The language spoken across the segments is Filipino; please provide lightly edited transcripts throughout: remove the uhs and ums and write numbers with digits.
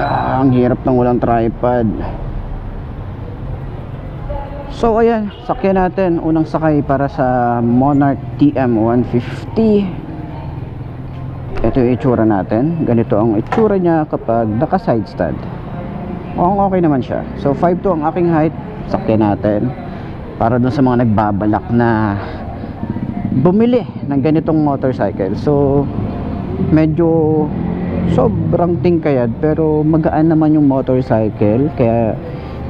Ang hirap ng walang tripod. So ayan, sakyan natin. Unang sakay para sa Monarch TM150. Ito yung itsura natin. Ganito ang itsura niya kapag naka side stand. Okay naman siya. So 5'2" ang aking height. Sakyan natin para dun sa mga nagbabalak na bumili ng ganitong motorcycle. So medyo sobrang tingkayad pero magaan naman yung motorcycle, kaya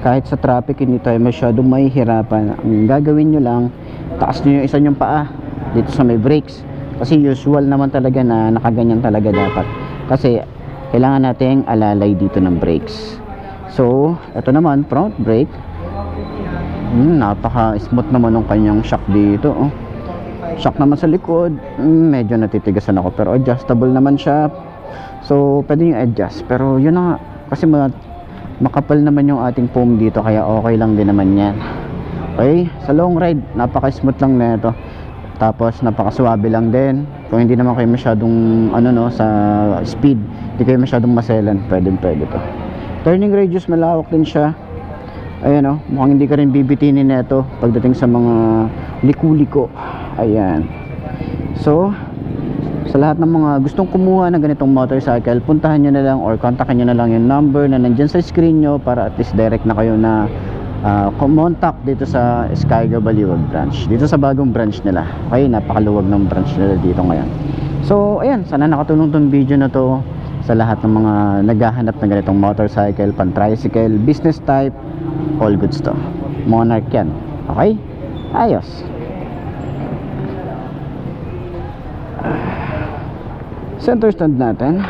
kahit sa traffic hindi tayo masyadong mahihirapan. Ang gagawin nyo lang, taas nyo yung isa nyong paa dito sa may brakes, kasi usual naman talaga na nakaganyan talaga dapat, kasi kailangan nating alalay dito ng brakes. So ito naman, front brake. Napaka smooth naman ng kanyang shock dito, oh. Shock naman sa likod, medyo natitigasan ako pero adjustable naman siya. So pwede yung adjust, pero yun na nga, kasi makapal naman yung ating foam dito, kaya okay lang din naman yan. Okay, sa long ride napaka smooth lang na ito, tapos napaka suwabe lang din. Kung hindi naman kayo masyadong sa speed, hindi kayo masyadong maselan, pwede to. Turning radius malawak din siya. Ayan, mukhang hindi ka rin bibitinin nito pagdating sa mga liku-liko. Ayan. So sa lahat ng mga gustong kumuha ng ganitong motorcycle, puntahan nyo na lang or kontakin nyo na lang yung number na nandyan sa screen nyo, para at least direct na kayo na contact dito sa Skyga Baliwag branch, dito sa bagong branch nila. Okay, napakaluwag ng branch nila dito ngayon. So ayan, sana nakatulong tong video na to sa lahat ng mga naghahanap ng ganitong motorcycle, pan tricycle, business type, all goods to. Monarch yan. Okay, ayos. Center stand natin,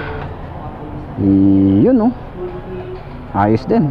yun, ayos din.